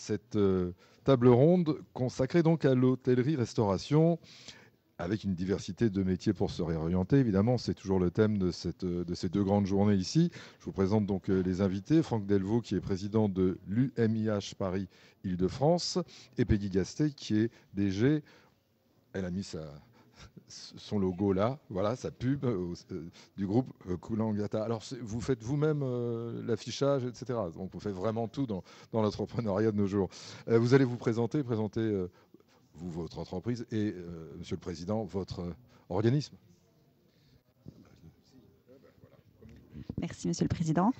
cette table ronde consacrée donc à l'hôtellerie-restauration, avec une diversité de métiers pour se réorienter. Évidemment, c'est toujours le thème de ces deux grandes journées ici. Je vous présente donc les invités. Franck Delvaux, qui est président de l'UMIH Paris Île-de-France, et Peggy Gasté, qui est DG. Elle a mis son logo là, voilà, sa pub du groupe Coolangatta. Alors, vous faites vous-même l'affichage, etc. Donc, vous faites vraiment tout dans l'entrepreneuriat de nos jours. Vous allez vous présenter vous, votre entreprise, et, Monsieur le Président, votre organisme. Merci, Monsieur le Président.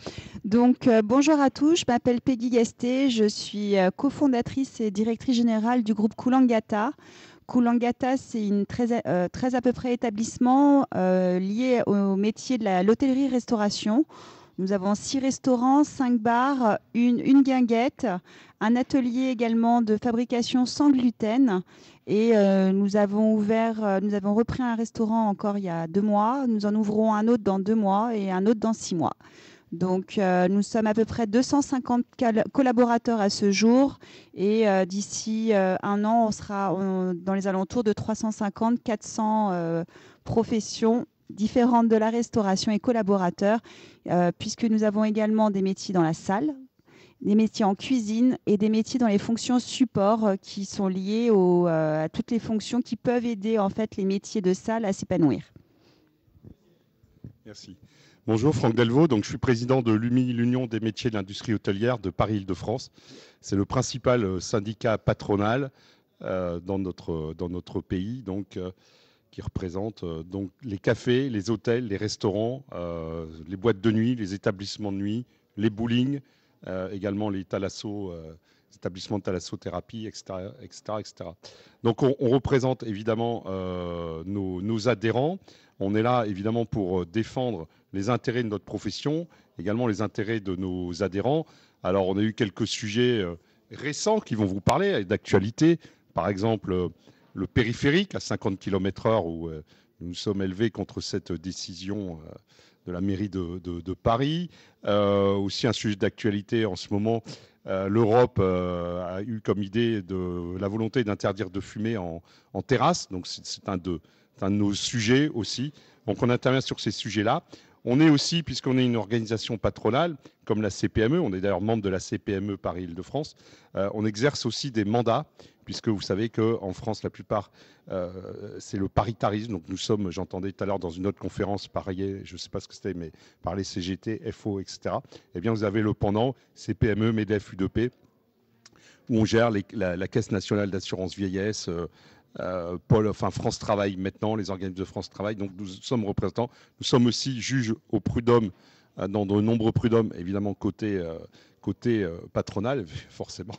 Donc, bonjour à tous, je m'appelle Peggy Gasté, je suis cofondatrice et directrice générale du groupe Coolangatta. Coolangatta, c'est une 13 à peu près établissements liés au métier de l'hôtellerie-restauration. Nous avons 6 restaurants, 5 bars, une guinguette, un atelier également de fabrication sans gluten. Et nous avons repris un restaurant encore il y a 2 mois. Nous en ouvrons un autre dans 2 mois et un autre dans 6 mois. Donc, nous sommes à peu près 250 collaborateurs à ce jour. Et d'ici un an, on sera dans les alentours de 350-400 professions différentes de la restauration et collaborateurs, puisque nous avons également des métiers dans la salle, des métiers en cuisine et des métiers dans les fonctions support qui sont liés à toutes les fonctions qui peuvent aider en fait les métiers de salle à s'épanouir. Merci. Bonjour, Franck Delvaux. Donc, je suis président de l'UMI, l'Union des métiers de l'industrie hôtelière de Paris-Île-de-France. C'est le principal syndicat patronal dans notre pays, donc, qui représente donc les cafés, les hôtels, les restaurants, les boîtes de nuit, les établissements de nuit, les bowling, également les établissements de thalassothérapie, etc., etc. Donc, on représente évidemment nos adhérents. On est là évidemment pour défendre les intérêts de notre profession, également les intérêts de nos adhérents. Alors, on a eu quelques sujets récents qui vont vous parler, d'actualité. Par exemple, le périphérique à 50 km/h, où nous nous sommes élevés contre cette décision de la mairie de Paris. Aussi un sujet d'actualité en ce moment, l'Europe a eu comme idée la volonté d'interdire de fumer en terrasse. Donc c'est un de nos sujets aussi. Donc on intervient sur ces sujets-là. On est aussi, puisqu'on est une organisation patronale, comme la CPME, on est d'ailleurs membre de la CPME Paris-Île-de-France, on exerce aussi des mandats, puisque vous savez qu'en France, la plupart, c'est le paritarisme. Donc nous sommes, j'entendais tout à l'heure dans une autre conférence, pareil, je ne sais pas ce que c'était, mais par les CGT, FO, etc. Eh bien, vous avez le pendant, CPME, MEDEF, UDP, où on gère la Caisse nationale d'assurance vieillesse, France Travail maintenant, les organismes de France Travail. Donc nous sommes représentants. Nous sommes aussi juges au prud'homme, dans de nombreux prud'hommes, évidemment côté patronal, forcément.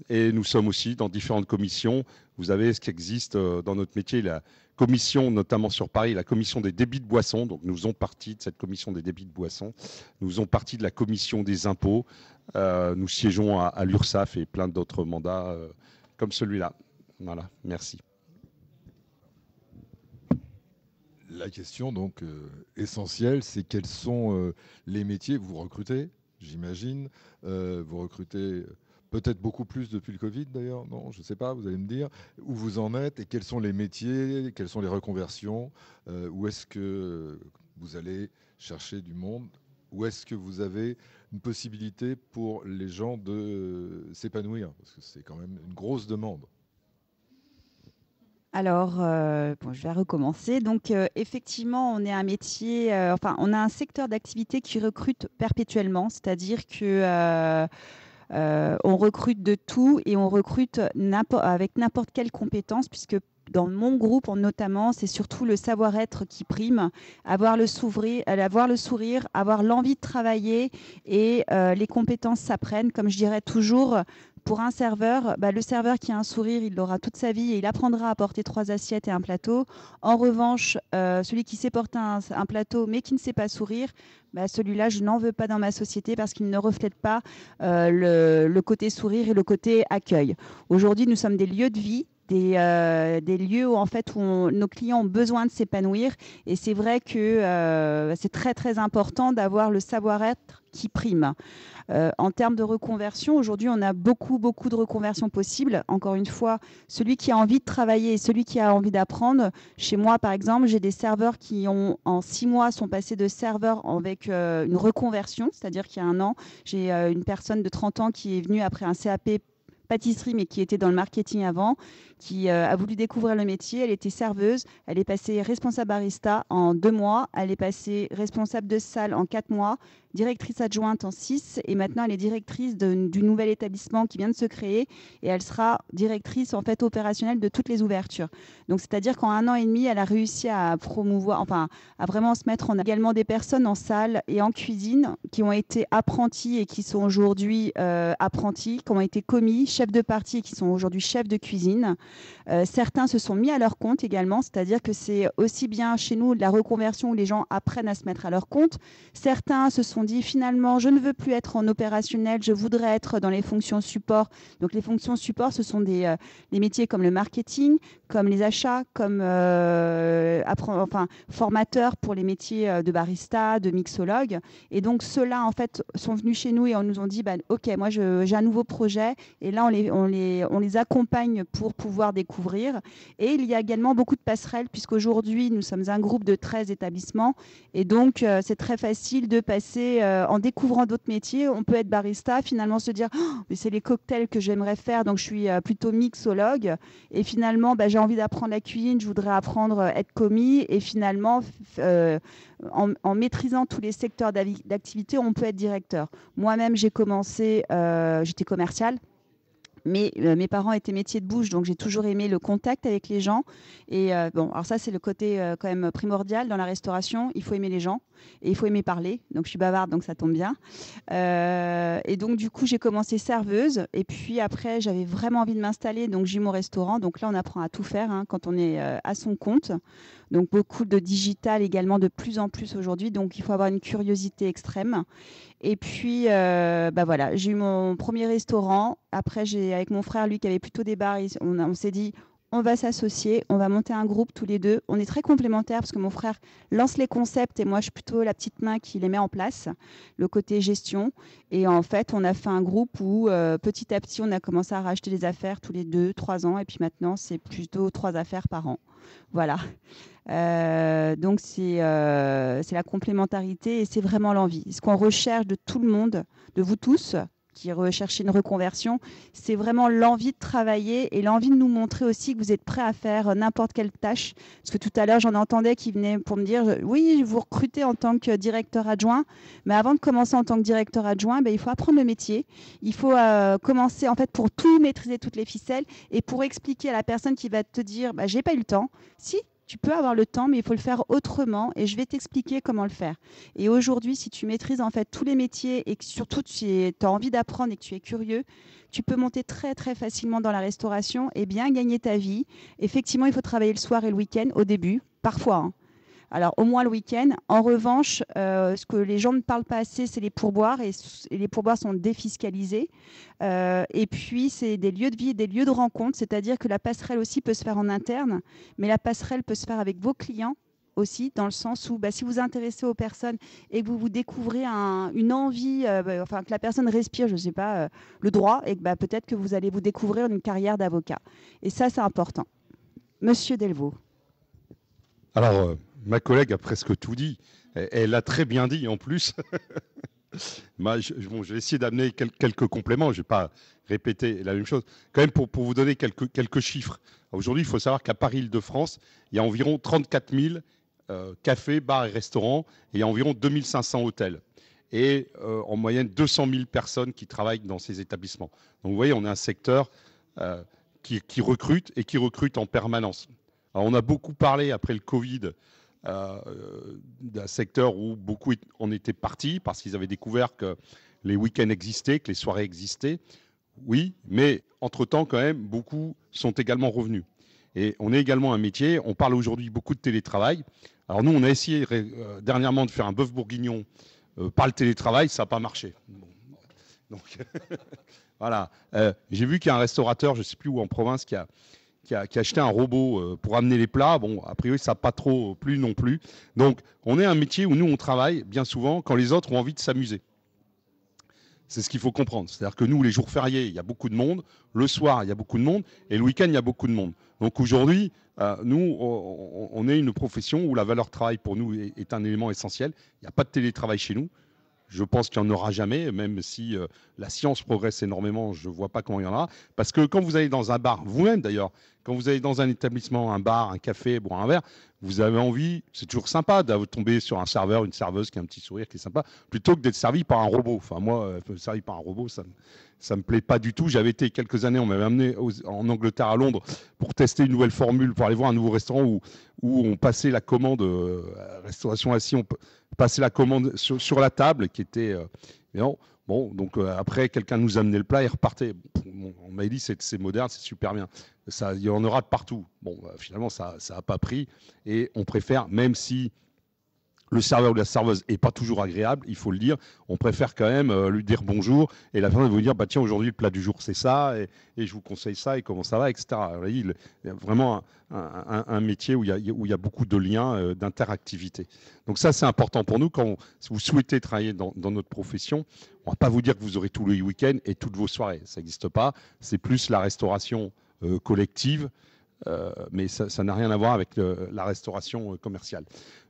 Et nous sommes aussi dans différentes commissions. Vous avez ce qui existe dans notre métier, la commission, notamment sur Paris, la commission des débits de boissons. Donc nous faisons partie de cette commission des débits de boissons. Nous faisons partie de la commission des impôts. Nous siégeons à l'URSSAF et plein d'autres mandats comme celui-là. Voilà, merci. La question donc essentielle, c'est quels sont les métiers que vous recrutez, j'imagine. Vous recrutez peut-être beaucoup plus depuis le Covid d'ailleurs, non, je ne sais pas, vous allez me dire où vous en êtes et quels sont les métiers, quelles sont les reconversions, où est-ce que vous allez chercher du monde, où est-ce que vous avez une possibilité pour les gens de s'épanouir, parce que c'est quand même une grosse demande. Alors, je vais recommencer. Donc, effectivement, on est un métier, on a un secteur d'activité qui recrute perpétuellement, c'est-à-dire que on recrute de tout et on recrute avec n'importe quelle compétence, puisque dans mon groupe, notamment, c'est surtout le savoir-être qui prime, avoir le sourire, avoir l'envie de travailler et les compétences s'apprennent. Comme je dirais toujours, pour un serveur, le serveur qui a un sourire, il l'aura toute sa vie et il apprendra à porter 3 assiettes et un plateau. En revanche, celui qui sait porter un plateau mais qui ne sait pas sourire, celui-là, je n'en veux pas dans ma société parce qu'il ne reflète pas le côté sourire et le côté accueil. Aujourd'hui, nous sommes des lieux de vie. des lieux où, en fait, nos clients ont besoin de s'épanouir. Et c'est vrai que c'est très, très important d'avoir le savoir-être qui prime. En termes de reconversion, aujourd'hui, on a beaucoup, beaucoup de reconversions possibles. Encore une fois, celui qui a envie de travailler et celui qui a envie d'apprendre. Chez moi, par exemple, j'ai des serveurs qui, en 6 mois, sont passés de serveurs avec une reconversion, c'est-à-dire qu'il y a un an, j'ai une personne de 30 ans qui est venue après un CAP pâtisserie, mais qui était dans le marketing avant, qui a voulu découvrir le métier. Elle était serveuse, elle est passée responsable barista en 2 mois, elle est passée responsable de salle en 4 mois, directrice adjointe en 6, et maintenant elle est directrice du nouvel établissement qui vient de se créer, et elle sera directrice en fait opérationnelle de toutes les ouvertures. Donc c'est-à-dire qu'en 1 an et demi, elle a réussi à promouvoir, enfin à vraiment se mettre en également des personnes en salle et en cuisine qui ont été apprentis et qui sont aujourd'hui apprentis, qui ont été commis, chefs de partie et qui sont aujourd'hui chefs de cuisine. Certains se sont mis à leur compte également, c'est-à-dire que c'est aussi bien chez nous de la reconversion où les gens apprennent à se mettre à leur compte. Certains se sont dit finalement, je ne veux plus être en opérationnel, je voudrais être dans les fonctions support. Donc les fonctions support, ce sont des métiers comme le marketing, comme les achats, comme formateurs pour les métiers de barista, de mixologue. Et donc ceux-là en fait sont venus chez nous et on nous ont dit, ok, moi j'ai un nouveau projet et là on les accompagne pour pouvoir découvrir. Et il y a également beaucoup de passerelles puisqu'aujourd'hui nous sommes un groupe de 13 établissements et donc c'est très facile de passer en découvrant d'autres métiers. On peut être barista, finalement se dire mais c'est les cocktails que j'aimerais faire, donc je suis plutôt mixologue. Et finalement, j'ai envie d'apprendre la cuisine, je voudrais apprendre à être commis. Et finalement, en maîtrisant tous les secteurs d'activité, on peut être directeur. Moi-même, j'ai commencé, j'étais commerciale. Mais mes parents étaient métiers de bouche, donc j'ai toujours aimé le contact avec les gens. Et bon, alors ça, c'est le côté quand même primordial dans la restauration. Il faut aimer les gens et il faut aimer parler. Donc je suis bavarde, donc ça tombe bien. Et donc du coup, j'ai commencé serveuse. Et puis après, j'avais vraiment envie de m'installer. Donc j'ai eu mon restaurant. Donc là, on apprend à tout faire quand on est à son compte. Donc beaucoup de digital également de plus en plus aujourd'hui. Donc il faut avoir une curiosité extrême. Et puis voilà, j'ai eu mon premier restaurant. Après, avec mon frère, lui qui avait plutôt des bars, on s'est dit on va s'associer, on va monter un groupe tous les deux. On est très complémentaires parce que mon frère lance les concepts et moi je suis plutôt la petite main qui les met en place, le côté gestion. Et en fait, on a fait un groupe où petit à petit, on a commencé à racheter les affaires tous les 2-3 ans. Et puis maintenant, c'est plutôt 3 affaires par an. Voilà. Donc c'est la complémentarité et c'est vraiment l'envie. Ce qu'on recherche de tout le monde, de vous tous qui recherchez une reconversion, c'est vraiment l'envie de travailler et l'envie de nous montrer aussi que vous êtes prêts à faire n'importe quelle tâche. Parce que tout à l'heure, j'en entendais qui venaient pour me dire oui, vous recrutez en tant que directeur adjoint, mais avant de commencer en tant que directeur adjoint, il faut apprendre le métier. Il faut commencer en fait pour tout maîtriser toutes les ficelles et pour expliquer à la personne qui va te dire j'ai pas eu le temps. Si, tu peux avoir le temps, mais il faut le faire autrement et je vais t'expliquer comment le faire. Et aujourd'hui, si tu maîtrises en fait tous les métiers et que surtout tu as envie d'apprendre et que tu es curieux, tu peux monter très très facilement dans la restauration et bien gagner ta vie. Effectivement, il faut travailler le soir et le week-end au début, parfois. Alors, au moins le week-end. En revanche, ce que les gens ne parlent pas assez, c'est les pourboires. Et les pourboires sont défiscalisés. Et puis, c'est des lieux de vie et des lieux de rencontre. C'est-à-dire que la passerelle aussi peut se faire en interne. Mais la passerelle peut se faire avec vos clients aussi, dans le sens où si vous vous intéressez aux personnes et que vous découvrez une envie, que la personne respire, je ne sais pas, le droit, et que peut-être que vous allez vous découvrir une carrière d'avocat. Et ça, c'est important. Monsieur Delvaux. Alors, ma collègue a presque tout dit. Elle a très bien dit en plus. Je vais essayer d'amener quelques compléments. Je ne vais pas répéter la même chose. Quand même, pour vous donner quelques chiffres. Aujourd'hui, il faut savoir qu'à Paris-Île-de-France, il y a environ 34 000 cafés, bars et restaurants et il y a environ 2500 hôtels. Et en moyenne, 200 000 personnes qui travaillent dans ces établissements. Donc, vous voyez, on a un secteur qui recrute et qui recrute en permanence. Alors, on a beaucoup parlé après le Covid d'un secteur où beaucoup en étaient partis parce qu'ils avaient découvert que les week-ends existaient, que les soirées existaient. Oui, mais entre-temps, quand même, beaucoup sont également revenus. Et on est également un métier, on parle aujourd'hui beaucoup de télétravail. Alors nous, on a essayé dernièrement de faire un bœuf bourguignon par le télétravail, ça n'a pas marché. Bon. Donc, voilà. J'ai vu qu'il y a un restaurateur, je ne sais plus où en province, qui qui a acheté un robot pour amener les plats. Bon, a priori, ça n'a pas trop plu non plus. Donc, on est un métier où nous, on travaille bien souvent quand les autres ont envie de s'amuser. C'est ce qu'il faut comprendre. C'est-à-dire que nous, les jours fériés, il y a beaucoup de monde. Le soir, il y a beaucoup de monde. Et le week-end, il y a beaucoup de monde. Donc aujourd'hui, nous, on est une profession où la valeur travail pour nous est un élément essentiel. Il n'y a pas de télétravail chez nous. Je pense qu'il n'y en aura jamais, même si la science progresse énormément, je ne vois pas comment il y en aura. Parce que quand vous allez dans un bar, vous-même d'ailleurs, quand vous allez dans un établissement, un bar, un café, boire un verre, vous avez envie, c'est toujours sympa de tomber sur un serveur, une serveuse qui a un petit sourire, qui est sympa, plutôt que d'être servi par un robot. Enfin, moi, servi par un robot, ça ne me plaît pas du tout. J'avais été quelques années, on m'avait amené en Angleterre, à Londres, pour tester une nouvelle formule, pour aller voir un nouveau restaurant où on passait la commande, restauration assis, on passait la commande sur la table, qui était... non, bon, donc après, quelqu'un nous amenait le plat et repartait. On m'a dit, c'est moderne, c'est super bien. Ça, il y en aura de partout. Bon, finalement, ça n'a pas pris. Et on préfère, même si le serveur ou la serveuse n'est pas toujours agréable, il faut le dire, on préfère quand même lui dire bonjour et la fin de vous dire, bah, tiens, aujourd'hui, le plat du jour, c'est ça, et je vous conseille ça, et comment ça va, etc. Alors, il y a vraiment un métier où il y a beaucoup de liens, d'interactivité. Donc ça, c'est important pour nous. Si vous souhaitez travailler dans notre profession, on ne va pas vous dire que vous aurez tous les week-ends et toutes vos soirées. Ça n'existe pas. C'est plus la restauration collective, mais ça n'a rien à voir avec la restauration commerciale.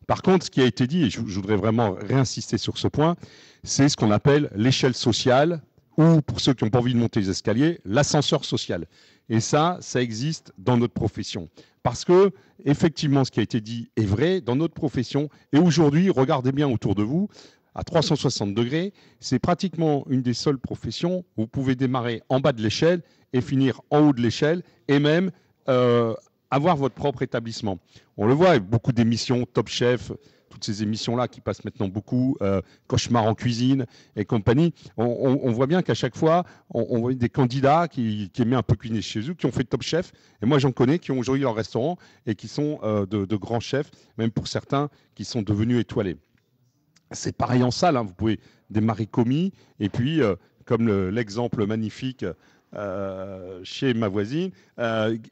Par contre, ce qui a été dit, et je voudrais vraiment réinsister sur ce point, c'est ce qu'on appelle l'échelle sociale, ou pour ceux qui n'ont pas envie de monter les escaliers, l'ascenseur social. Et ça existe dans notre profession. Parce que, effectivement, ce qui a été dit est vrai dans notre profession. Et aujourd'hui, regardez bien autour de vous, à 360 degrés, c'est pratiquement une des seules professions où vous pouvez démarrer en bas de l'échelle et finir en haut de l'échelle, et même avoir votre propre établissement. On le voit avec beaucoup d'émissions, Top Chef, toutes ces émissions-là qui passent maintenant beaucoup, Cauchemar en cuisine et compagnie. On voit bien qu'à chaque fois, on voit des candidats qui aimaient un peu cuisiner chez eux, qui ont fait Top Chef. Et moi, j'en connais qui ont aujourd'hui leur restaurant et qui sont de grands chefs, même pour certains qui sont devenus étoilés. C'est pareil en salle, hein. Vous pouvez démarrer commis et puis, comme l'exemple magnifique chez ma voisine,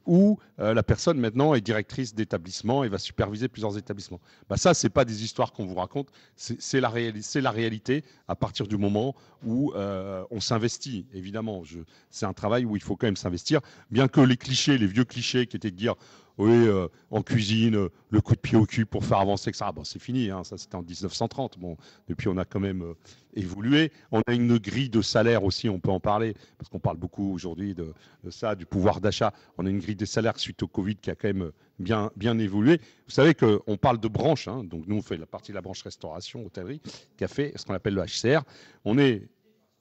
où la personne maintenant est directrice d'établissement et va superviser plusieurs établissements. Bah ça, ce n'est pas des histoires qu'on vous raconte, c'est la réalité à partir du moment où on s'investit, évidemment. C'est un travail où il faut quand même s'investir, bien que les clichés, les vieux clichés qui étaient de dire oui, en cuisine, le coup de pied au cul pour faire avancer, etc. Bon, c'est fini, hein, ça c'était en 1930. Bon, depuis, on a quand même évolué. On a une grille de salaire aussi, on peut en parler, parce qu'on parle beaucoup aujourd'hui de ça, du pouvoir d'achat. On a une grille des salaires suite au Covid qui a quand même bien évolué. Vous savez qu'on parle de branches, hein, donc nous on fait la partie de la branche restauration, hôtellerie, café, ce qu'on appelle le HCR. On est,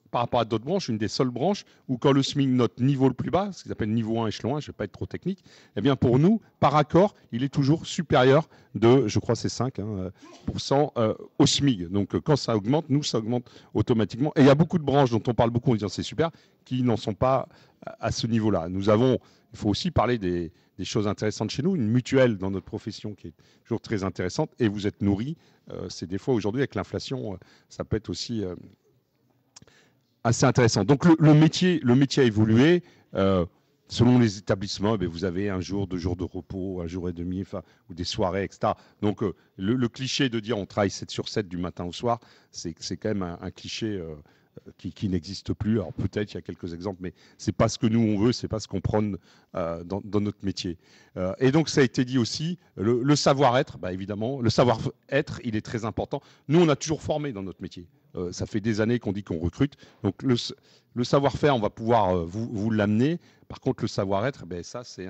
par rapport à d'autres branches, une des seules branches où quand le SMIC, notre niveau le plus bas, ce qu'ils appellent niveau 1, échelon 1, je ne vais pas être trop technique, eh bien pour nous, par accord, il est toujours supérieur de, je crois c'est 5% au SMIC. Donc quand ça augmente, nous, ça augmente automatiquement. Et il y a beaucoup de branches dont on parle beaucoup en disant c'est super, qui n'en sont pas à ce niveau-là. Nous avons, il faut aussi parler des choses intéressantes chez nous, une mutuelle dans notre profession qui est toujours très intéressante, et vous êtes nourris. C'est des fois aujourd'hui avec l'inflation, ça peut être aussi assez intéressant. Donc le métier a évolué. Selon les établissements, vous avez un jour, 2 jours de repos, un jour et demi, ou des soirées, etc. Donc le cliché de dire on travaille 7 sur 7 du matin au soir, c'est quand même un cliché qui n'existe plus. Alors peut-être il y a quelques exemples, mais c'est pas ce que nous on veut, c'est pas ce qu'on prône dans notre métier. Et donc ça a été dit aussi, le savoir-être, évidemment, le savoir-être, il est très important. Nous on a toujours formé dans notre métier. Ça fait des années qu'on dit qu'on recrute. Donc le savoir-faire, on va pouvoir vous l'amener. Par contre, le savoir-être, ça c'est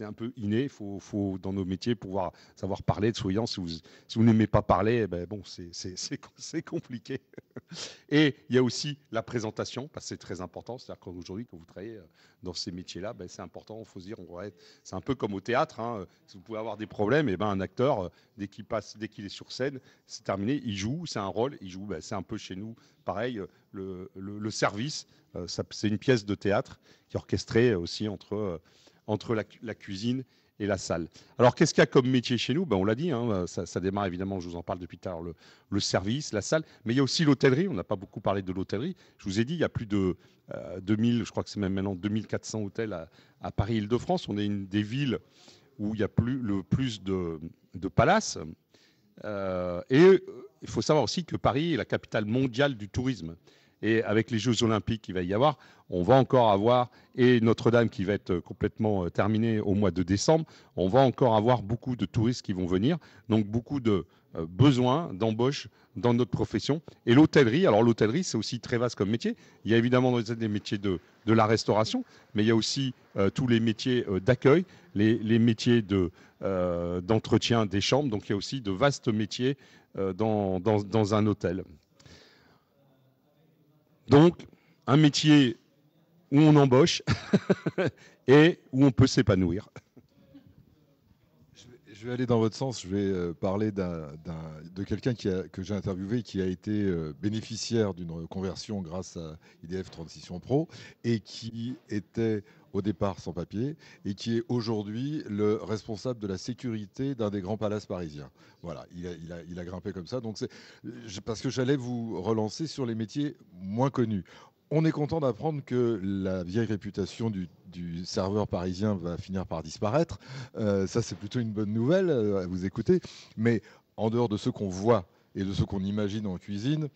un peu inné. Il faut, dans nos métiers, pouvoir savoir parler de souriant. Si vous n'aimez pas parler, c'est compliqué. Et il y a aussi la présentation, parce que c'est très important. C'est-à-dire qu'aujourd'hui, quand vous travaillez dans ces métiers-là, c'est important. Il faut se dire, c'est un peu comme au théâtre. Hein. Si vous pouvez avoir des problèmes, un acteur, dès qu'il est sur scène, c'est terminé. Il joue, c'est un rôle. Il joue. C'est un peu chez nous, pareil. Le service, c'est une pièce de théâtre qui est orchestrée aussi entre la cuisine et la salle. Alors, qu'est-ce qu'il y a comme métier chez nous? On l'a dit, hein, ça démarre évidemment, je vous en parle depuis tout à l'heure, le service, la salle, mais il y a aussi l'hôtellerie. On n'a pas beaucoup parlé de l'hôtellerie. Je vous ai dit, il y a plus de 2000, je crois que c'est même maintenant 2400 hôtels à Paris-Île-de-France. On est une des villes où il y a le plus de palaces. Et il faut savoir aussi que Paris est la capitale mondiale du tourisme. Et avec les Jeux Olympiques qu'il va y avoir, on va encore avoir, et Notre-Dame qui va être complètement terminée au mois de décembre, on va encore avoir beaucoup de touristes qui vont venir, donc beaucoup de besoins d'embauche dans notre profession. Et l'hôtellerie, alors l'hôtellerie, c'est aussi très vaste comme métier. Il y a évidemment des métiers de la restauration, mais il y a aussi tous les métiers d'accueil, les métiers d'entretien des chambres, donc il y a aussi de vastes métiers dans un hôtel. Donc, un métier où on embauche et où on peut s'épanouir. Je vais aller dans votre sens. Je vais parler de quelqu'un que j'ai interviewé qui a été bénéficiaire d'une conversion grâce à IDF Transition Pro et qui était au départ sans papier et qui est aujourd'hui le responsable de la sécurité d'un des grands palaces parisiens. Voilà, il a grimpé comme ça. Donc parce que j'allais vous relancer sur les métiers moins connus. On est content d'apprendre que la vieille réputation du serveur parisien va finir par disparaître. Ça, c'est plutôt une bonne nouvelle à vous écouter. Mais en dehors de ce qu'on voit et de ce qu'on imagine en cuisine,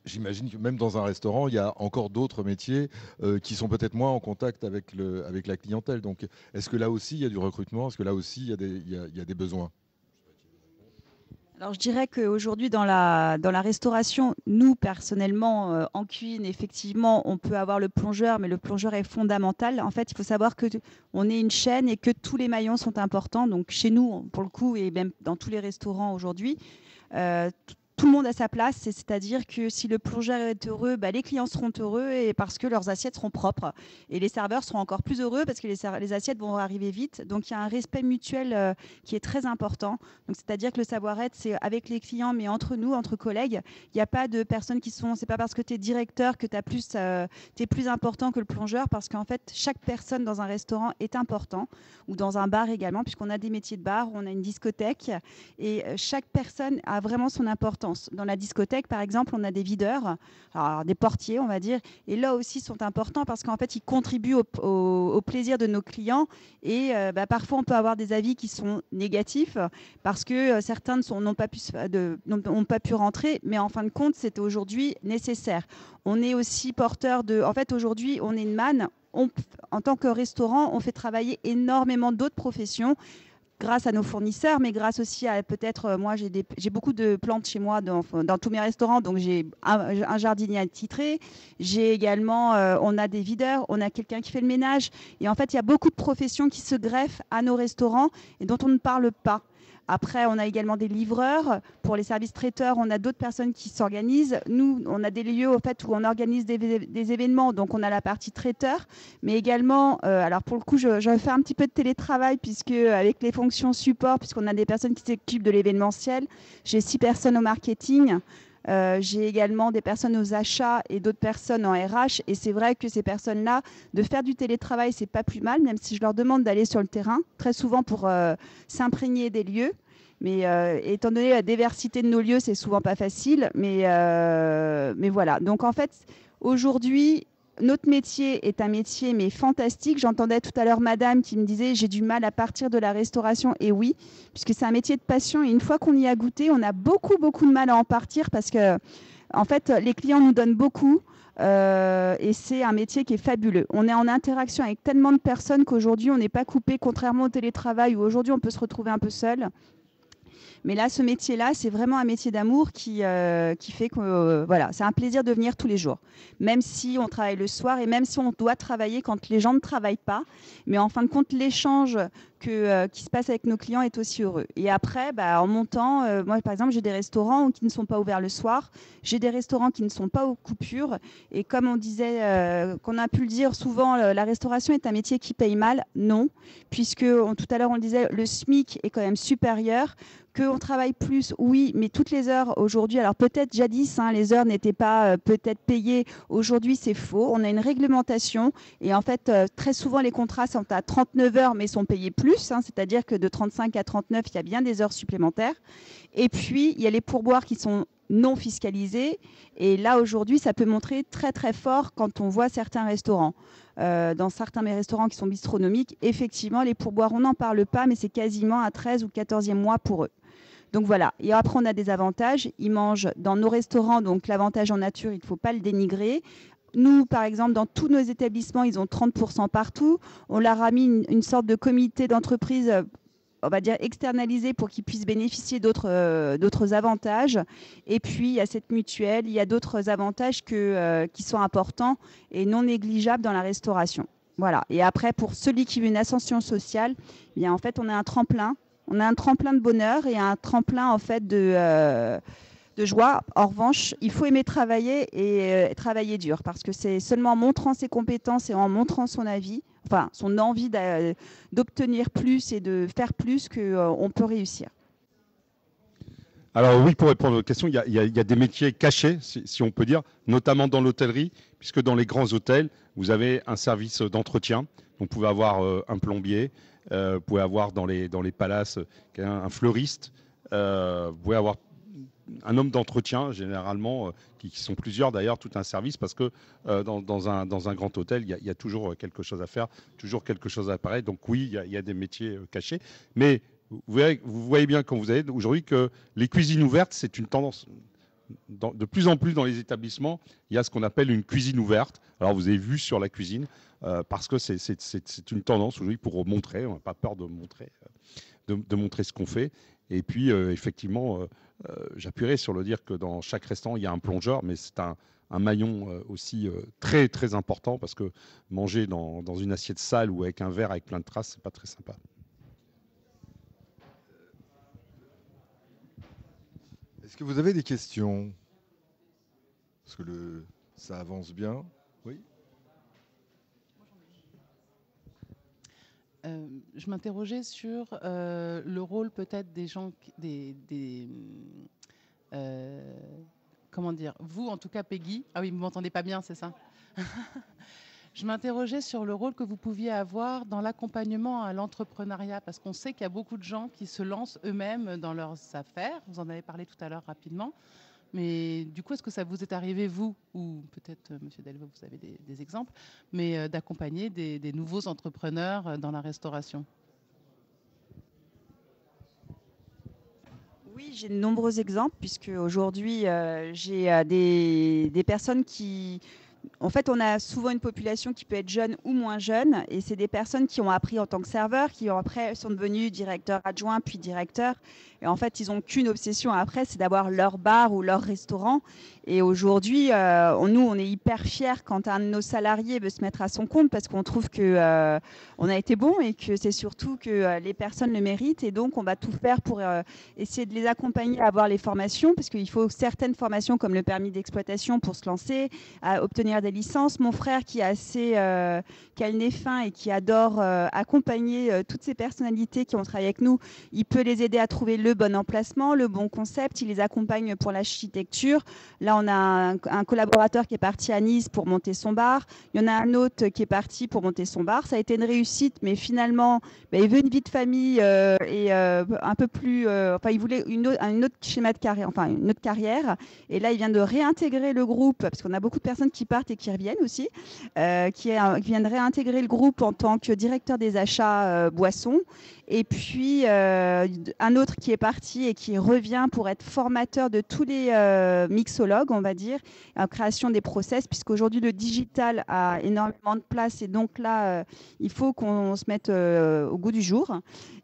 j'imagine que même dans un restaurant, il y a encore d'autres métiers qui sont peut-être moins en contact avec la clientèle. Donc, est-ce que là aussi, il y a du recrutement? Est-ce que là aussi, il y a des besoins? Alors, je dirais qu'aujourd'hui, dans la restauration, nous, personnellement, en cuisine, effectivement, on peut avoir le plongeur, mais le plongeur est fondamental. En fait, il faut savoir qu'on est une chaîne et que tous les maillons sont importants. Donc, chez nous, pour le coup, et même dans tous les restaurants aujourd'hui, tout le monde a sa place, c'est-à-dire que si le plongeur est heureux, les clients seront heureux et parce que leurs assiettes seront propres. Et les serveurs seront encore plus heureux parce que les assiettes vont arriver vite. Donc il y a un respect mutuel qui est très important. Donc c'est-à-dire que le savoir-être, c'est avec les clients, mais entre nous, entre collègues. Il n'y a pas de personnes qui sont... C'est pas parce que tu es directeur que tu es plus important que le plongeur, parce qu'en fait, chaque personne dans un restaurant est important, ou dans un bar également, puisqu'on a des métiers de bar, on a une discothèque, et chaque personne a vraiment son importance. Dans la discothèque, par exemple, on a des videurs, alors des portiers, on va dire, et là aussi sont importants parce qu'en fait, ils contribuent au plaisir de nos clients. Et parfois, on peut avoir des avis qui sont négatifs parce que certains n'ont pas pu rentrer, mais en fin de compte, c'était aujourd'hui nécessaire. On est aussi porteur de... En fait, aujourd'hui, on est une manne. En tant que restaurant, on fait travailler énormément d'autres professions, grâce à nos fournisseurs, mais grâce aussi à peut-être, moi j'ai beaucoup de plantes chez moi dans tous mes restaurants, donc j'ai un jardinier attitré, j'ai également, on a des videurs, on a quelqu'un qui fait le ménage, et en fait il y a beaucoup de professions qui se greffent à nos restaurants et dont on ne parle pas. Après, on a également des livreurs. Pour les services traiteurs, on a d'autres personnes qui s'organisent. Nous, on a des lieux au fait, où on organise des événements. Donc, on a la partie traiteur. Mais également, alors pour le coup, je fais un petit peu de télétravail, puisque avec les fonctions support, puisqu'on a des personnes qui s'occupent de l'événementiel, j'ai 6 personnes au marketing. J'ai également des personnes aux achats et d'autres personnes en RH. Et c'est vrai que ces personnes-là, de faire du télétravail, c'est pas plus mal, même si je leur demande d'aller sur le terrain, très souvent pour s'imprégner des lieux. Mais étant donné la diversité de nos lieux, c'est souvent pas facile. Mais voilà. Donc en fait, aujourd'hui, notre métier est un métier mais fantastique. J'entendais tout à l'heure madame qui me disait j'ai du mal à partir de la restauration. Et oui, puisque c'est un métier de passion. Et une fois qu'on y a goûté, on a beaucoup de mal à en partir parce que en fait, les clients nous donnent beaucoup. Et c'est un métier qui est fabuleux. On est en interaction avec tellement de personnes qu'aujourd'hui, on n'est pas coupé, contrairement au télétravail où aujourd'hui, on peut se retrouver un peu seul. Mais là, ce métier-là, c'est vraiment un métier d'amour qui fait que voilà, c'est un plaisir de venir tous les jours. Même si on travaille le soir et même si on doit travailler quand les gens ne travaillent pas. Mais en fin de compte, l'échange qui se passe avec nos clients est aussi heureux. Et après, en montant, moi par exemple, j'ai des restaurants qui ne sont pas ouverts le soir. J'ai des restaurants qui ne sont pas aux coupures. Et comme on disait, qu'on a pu le dire souvent, la restauration est un métier qui paye mal. Non, puisque tout à l'heure on le disait, le SMIC est quand même supérieur. Qu'on travaille plus, oui, mais toutes les heures aujourd'hui, alors peut-être jadis, les heures n'étaient pas peut-être payées. Aujourd'hui, c'est faux. On a une réglementation et en fait, très souvent, les contrats sont à 39 heures, mais sont payés plus. plus, hein, c'est-à-dire que de 35 à 39, il y a bien des heures supplémentaires. Et puis, il y a les pourboires qui sont non fiscalisés. Et là, aujourd'hui, ça peut montrer très, très fort quand on voit certains restaurants. Dans certains restaurants qui sont bistronomiques, effectivement, les pourboires, on n'en parle pas, mais c'est quasiment un 13 ou 14e mois pour eux. Donc voilà. Et après, on a des avantages. Ils mangent dans nos restaurants, donc l'avantage en nature, il ne faut pas le dénigrer. Nous, par exemple, dans tous nos établissements, ils ont 30% partout. On leur a mis une sorte de comité d'entreprise, on va dire externalisé, pour qu'ils puissent bénéficier d'autres avantages. Et puis, il y a cette mutuelle, il y a d'autres avantages qui sont importants et non négligeables dans la restauration. Voilà. Et après, pour celui qui veut une ascension sociale, eh bien, en fait, on a un tremplin. On a un tremplin de bonheur et un tremplin en fait de joie. En revanche, il faut aimer travailler et travailler dur, parce que c'est seulement en montrant ses compétences et en montrant son avis, enfin son envie d'obtenir plus et de faire plus qu'on peut réussir. Alors oui, pour répondre à votre question, il y a des métiers cachés, si on peut dire, notamment dans l'hôtellerie, puisque dans les grands hôtels, vous avez un service d'entretien. Vous pouvez avoir un plombier, vous pouvez avoir dans les palaces un fleuriste, vous pouvez avoir un homme d'entretien, généralement, qui sont plusieurs d'ailleurs, tout un service, parce que dans un grand hôtel, il y a toujours quelque chose à faire, toujours quelque chose à apparaître. Donc oui, il y a des métiers cachés. Mais vous voyez bien quand vous allez aujourd'hui que les cuisines ouvertes, c'est une tendance. De plus en plus dans les établissements, il y a ce qu'on appelle une cuisine ouverte. Alors vous avez vu sur la cuisine, parce que c'est une tendance aujourd'hui pour montrer, on n'a pas peur de montrer, de montrer ce qu'on fait. Et puis effectivement, j'appuierai sur le dire que dans chaque restaurant, il y a un plongeur, mais c'est un maillon aussi très très important, parce que manger dans une assiette sale ou avec un verre avec plein de traces, c'est pas très sympa. Est-ce que vous avez des questions? Parce que ça avance bien. Oui. Je m'interrogeais sur le rôle peut-être des gens, comment dire, vous en tout cas Peggy, ah oui, vous m'entendez pas bien, c'est ça? Je m'interrogeais sur le rôle que vous pouviez avoir dans l'accompagnement à l'entrepreneuriat, parce qu'on sait qu'il y a beaucoup de gens qui se lancent eux-mêmes dans leurs affaires, vous en avez parlé tout à l'heure rapidement, mais du coup, est-ce que ça vous est arrivé, vous, ou peut-être, Monsieur Delvaux, vous avez des exemples, mais d'accompagner des nouveaux entrepreneurs dans la restauration? Oui, j'ai de nombreux exemples, puisque aujourd'hui, j'ai des personnes qui... En fait, on a souvent une population qui peut être jeune ou moins jeune, et c'est des personnes qui ont appris en tant que serveur, qui après sont devenus directeurs adjoints, puis directeurs. Et en fait, ils n'ont qu'une obsession après, c'est d'avoir leur bar ou leur restaurant. Et aujourd'hui, nous, on est hyper fiers quand un de nos salariés veut se mettre à son compte, parce qu'on trouve qu'on a été bon et que c'est surtout que les personnes le méritent. Et donc, on va tout faire pour essayer de les accompagner à avoir les formations, parce qu'il faut certaines formations comme le permis d'exploitation pour se lancer, à obtenir des licences. Mon frère, qui a le nez fin et qui adore accompagner toutes ces personnalités qui ont travaillé avec nous, il peut les aider à trouver le bon emplacement, le bon concept. Il les accompagne pour l'architecture. Là, on a un collaborateur qui est parti à Nice pour monter son bar. Il y en a un autre qui est parti pour monter son bar. Ça a été une réussite, mais finalement, il veut une vie de famille et un peu plus... enfin, il voulait un autre schéma de carrière, enfin une autre carrière. Et là, il vient de réintégrer le groupe, parce qu'on a beaucoup de personnes qui partent et qui reviennent aussi, qui viennent de réintégrer le groupe en tant que directeur des achats boissons. Et puis, un autre qui est parti et qui revient pour être formateur de tous les mixologues, on va dire, en création des process, puisqu'aujourd'hui, le digital a énormément de place. Et donc là, il faut qu'on se mette au goût du jour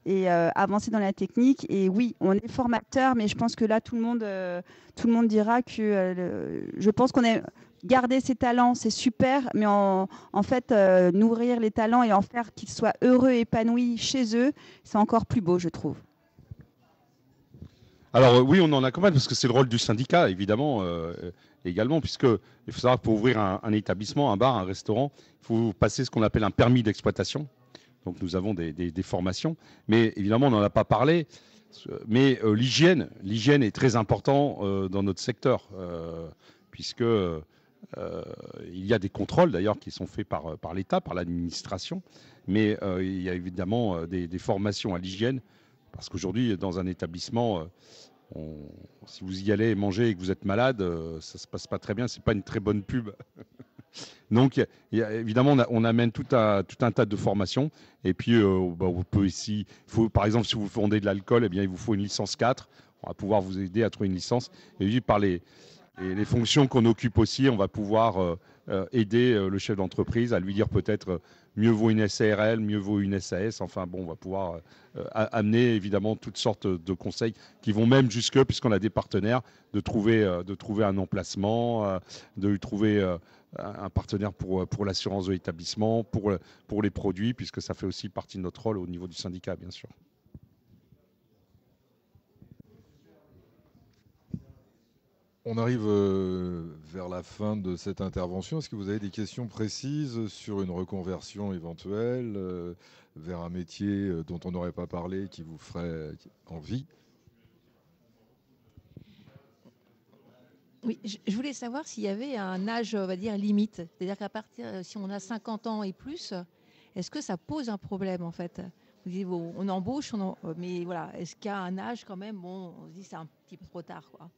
et avancer dans la technique. Et oui, on est formateur, mais je pense que là, tout le monde dira que je pense qu'on est... Garder ses talents, c'est super, mais en fait, nourrir les talents et en faire qu'ils soient heureux, épanouis chez eux, c'est encore plus beau, je trouve. Alors oui, on en accompagne, parce que c'est le rôle du syndicat, évidemment, également, puisque il faut savoir que pour ouvrir un établissement, un bar, un restaurant, il faut passer ce qu'on appelle un permis d'exploitation. Donc nous avons des formations, mais évidemment, on n'en a pas parlé, mais l'hygiène est très importante dans notre secteur, puisque... Il y a des contrôles d'ailleurs qui sont faits par l'État, par l'administration, mais il y a évidemment des formations à l'hygiène, parce qu'aujourd'hui, dans un établissement, si vous y allez manger et que vous êtes malade, ça ne se passe pas très bien, ce n'est pas une très bonne pub. Donc, évidemment, on amène tout un tas de formations. Et puis, on peut ici, par exemple, si vous vendez de l'alcool, eh bien, il vous faut une licence 4. On va pouvoir vous aider à trouver une licence. Et puis, par les fonctions qu'on occupe aussi, on va pouvoir aider le chef d'entreprise à lui dire peut-être mieux vaut une SARL, mieux vaut une SAS. Enfin, bon, on va pouvoir amener évidemment toutes sortes de conseils qui vont même jusque, puisqu'on a des partenaires, de trouver un emplacement, de trouver un partenaire pour l'assurance de l'établissement, pour les produits, puisque ça fait aussi partie de notre rôle au niveau du syndicat, bien sûr. On arrive vers la fin de cette intervention. Est-ce que vous avez des questions précises sur une reconversion éventuelle vers un métier dont on n'aurait pas parlé qui vous ferait envie? Oui, je voulais savoir s'il y avait un âge, on va dire, limite. C'est-à-dire qu'à partir, si on a 50 ans et plus, est-ce que ça pose un problème, en fait? Vous dites, bon, on embauche, mais voilà, est-ce qu'il y a un âge quand même? Bon, on se dit c'est un petit peu trop tard, quoi.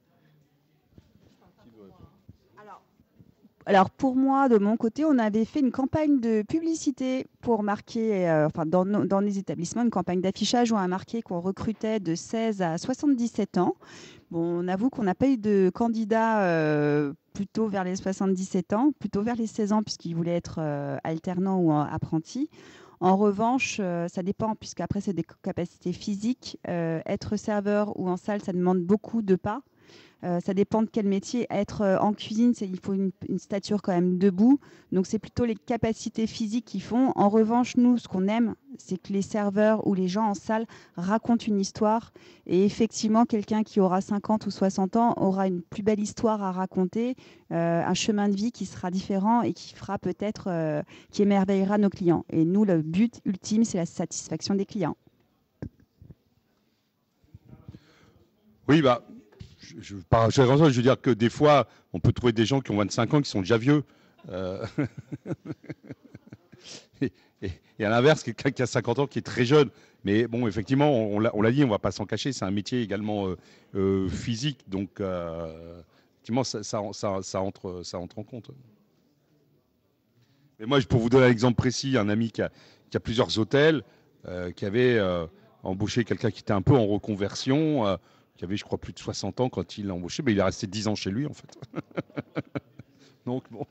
Alors pour moi, de mon côté, on avait fait une campagne de publicité pour marquer, dans les établissements, une campagne d'affichage où on a marqué qu'on recrutait de 16 à 77 ans. Bon, on avoue qu'on n'a pas eu de candidats plutôt vers les 77 ans, plutôt vers les 16 ans, puisqu'ils voulaient être alternants ou apprentis. En revanche, ça dépend, puisqu'après, c'est des capacités physiques. Être serveur ou en salle, ça demande beaucoup de pas. Ça dépend de quel métier. Être en cuisine, il faut une stature quand même debout. Donc, c'est plutôt les capacités physiques qui font. En revanche, nous, ce qu'on aime, c'est que les serveurs ou les gens en salle racontent une histoire. Et effectivement, quelqu'un qui aura 50 ou 60 ans aura une plus belle histoire à raconter, un chemin de vie qui sera différent et qui fera peut-être, qui émerveillera nos clients. Et nous, le but ultime, c'est la satisfaction des clients. Oui, je veux dire que des fois, on peut trouver des gens qui ont 25 ans qui sont déjà vieux. Et à l'inverse, quelqu'un qui a 50 ans qui est très jeune. Mais bon, effectivement, on l'a dit, on ne va pas s'en cacher, c'est un métier également physique. Donc, effectivement, ça entre en compte. Mais moi, pour vous donner un exemple précis, un ami qui a plusieurs hôtels, qui avait embauché quelqu'un qui était un peu en reconversion, qui avait, je crois, plus de 60 ans quand il l'a embauché, mais il est resté 10 ans chez lui, en fait. Donc, bon.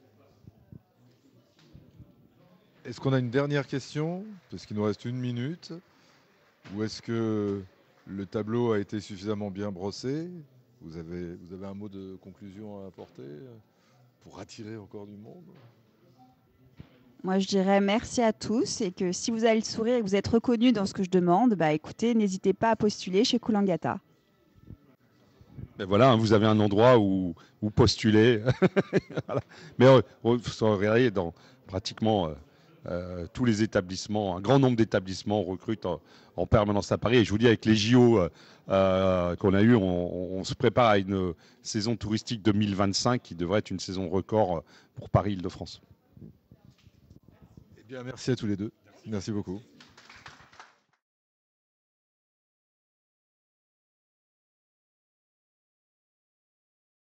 Est-ce qu'on a une dernière question? Parce qu'il nous reste 1 minute. Ou est-ce que le tableau a été suffisamment bien brossé? Vous avez un mot de conclusion à apporter pour attirer encore du monde? Moi, je dirais merci à tous et que si vous avez le sourire et que vous êtes reconnu dans ce que je demande, écoutez, n'hésitez pas à postuler chez Coolangatta. Ben voilà, vous avez un endroit où postuler. Voilà. Mais vous regardez, dans pratiquement tous les établissements, un grand nombre d'établissements recrutent en permanence à Paris. Et je vous dis, avec les JO qu'on a eu, on se prépare à une saison touristique 2025 qui devrait être une saison record pour Paris-Île-de-France. Eh bien, merci à tous les deux. Merci beaucoup.